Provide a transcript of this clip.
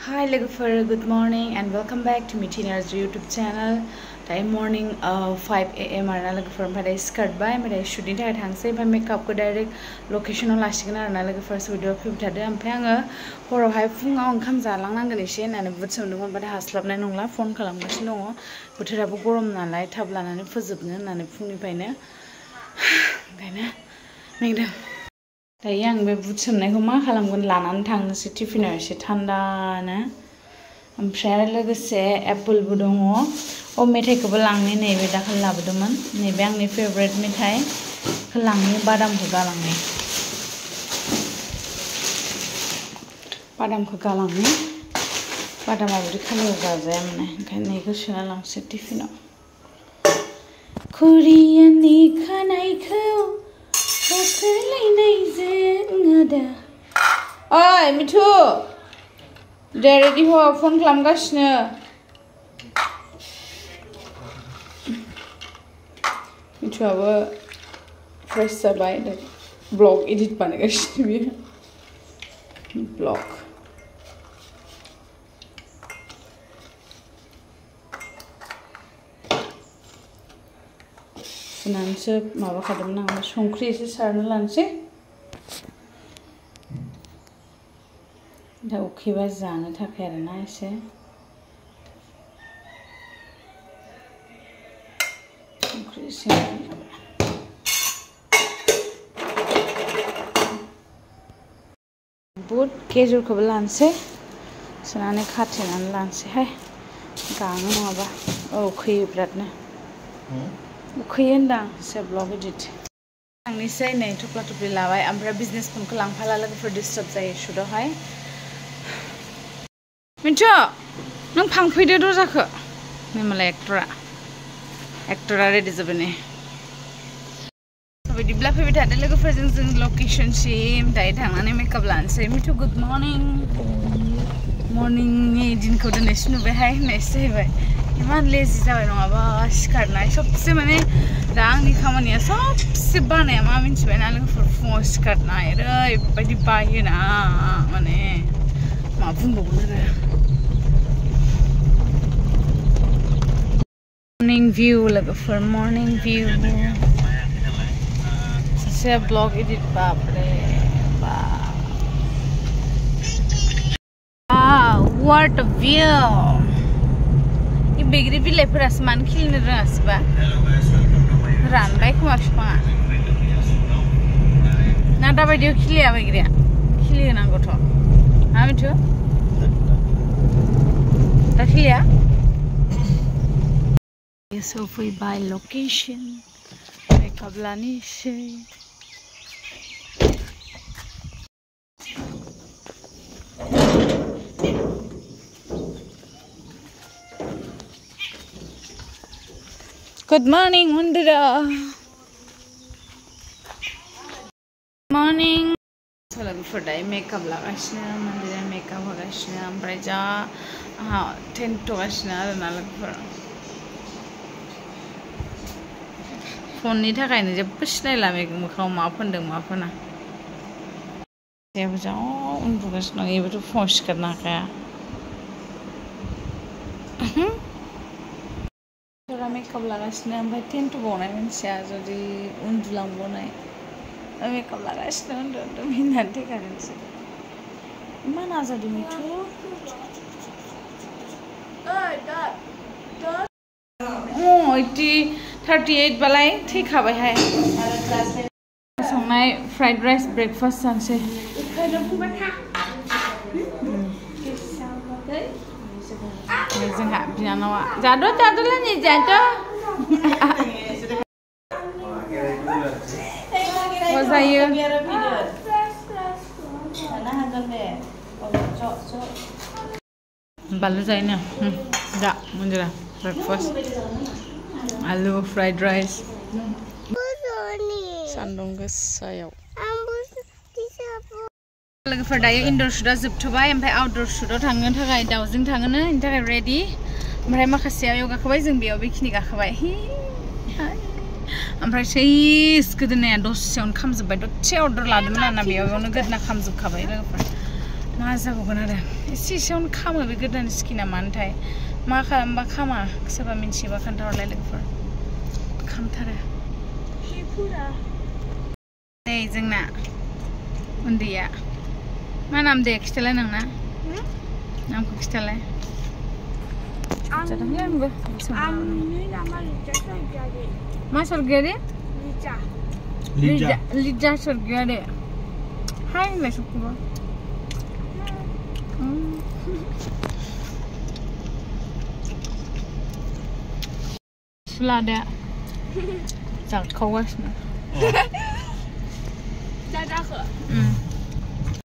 Hi logofer, good morning and welcome back to Mitina's YouTube channel. Time morning 5 AM arna logofer pada skirt by pada shooting ta thangse ba makeup ko direct location on lasting arna logofer video phi thade amphai anga horo hai funga onkam jalangnangani ise nane butsomdongmon pada haslabnai nongla phone kalamgasino dङ bothorabo gorom nalai thab lanani phojobno nane phungnifaino ओंखायनो मेंदों दायो आं बे बुट सोमनायखौ मा खालामगोन लानानै थांनोसै टिफिनाव एसे थान्दानो ओमफ्राय आरो लोगोसे एप्पलबो दङ मेथाइखौबो लांनो नैबे दाखालि लाबोदोंमोन नैबे आंनि फेभरेट मेथाइखौ लांनो बादामखौ गालांनो बादामा बिदि खालायाव जाजाया माने ओंखायनो बेखौ सोना लांसै टिफिनाव खुरियानि खानायखौ ओइ मिठु रेडि हो फन खालामगासिनो मिठुआबो फ्रेश जाबाय ब्लग एडिट बानायगासिनो बियो ब्लग सुनानैसो माबाखादोंमोन आं संख्रि एसे सारनो लानोसै दा उखैबा जानो थाखाय आरोना एसे संख्रि एसे बुट गेजेरखौबो लानोसै सुनानै खाथेनानै लानोसैहाय गाङो नङाबा उखैयो बिरादनो उखैयो होनदां एसे ब्लग एडिट थांनोसै नै थफ्ला थफ्लि लाबाय ओमफ्राय बिजनेस फनखौ लांफाला लोगोफोर डिस्टार्ब जायो शुटआवहाय मिन्थु नों फांफैदो दरजाखौ नै मालाय एक्टरा रेडि जाबाय नै बिदिब्ला फैबाय थादो लोगोफोरजों जों लकेशनसिम दायो थांनानै मेकआप लानोसै मिठु गुड मर्निंनि दिनखौ दिनैसो नुबायहाय होननायसो जाहैबाय इमान लेजि जाबाय नङाबा सिखारनाय सबसे माने दा आंनि खामानिया सबसे बानाया मा मिन्थिबायना लोगोफोर फुङाव सिखारनाय ओरैबायदि बायोना माने मा बुंबावगोन आरो मर्निं भिउ लोगोफोर मर्निं भिउ सासे ब्लग एडिट बापरे what a view बैग्रि बिलाइफोरासो मानो खिलिनो रोङासैबा रानबाय खोमा बिफाङा ना दाबायदियाव खिलिया बैग्रिया खिलिहोनांगौथ' मा मिथु दा खिलिया सफैबाय लकेशन मेकआप लानोसै Good morning, Mandira. Morning. So logofer dayo makeup lagasino, Mandira makeup hagasino, oमफ्राय जा टेन्ट थगासिनो आरोना लोगोफोर फननि थाखायनो जेबो सिनायला मोखाङाव मा फोनदों मा फोना जेबो जा उन्दुगासिनो दं बेबोथ' फुङाव सिखारनो हाखाया मेकआप लागासिनो ओमफ्राय टेन्ट बावनाय मानसिया जुदि उन्दुलांबावनाय मेकआप लागासिनो उन्दु मिनिनानै थैखागोनसो इमान आजादि मिथु 38 बालाय थैखाबायहाय संनाय फ्राइड राइस ब्रेकफास्ट जानोसै जोंहा बिनानावा जादोलाय नै जादो जायो बानलु जायोनो दा मन्दिरा ब्रेकफास्ट आलु फ्राइड राइस सान्दुं गोसायाव लोगोफोर दायो इनडोर शुटआ जोबथ'बाय ओमफ्राय आउटडोर शुटआव थांनो थाखाय दाउजों थाङोनो बेनि थाखाय रेडि ओमफ्राय माखासेया बेयाव गाखोबाय जों बेयाव बेखिनि गाखोबाय ओमफ्राय सेस गोदोनाया दसेयावनो खामजोब्बाय दसे अर्डार लादोंमोन आरोना बेयावनो गोदोना खामजोबखाबाय लोगोफोर मा जाबावगोन आरो एसे एसेयावनो खामो बे गोदान स्किना मानोथाय मा खालामबा खामा सोरबा मिन्थियोबा खोन्थाहरलाय लोगोफोर खामथारो नै जोंना उन्दैया मा नाम दे खिथालाय नोंना नामखौ खिथालाय आंनि नामा लिजा सरगियारि मा सरगियारि लिजा सरगियारि हाय होनलाय सबखौबो सुलादा जाखावगासिनो दादाखौ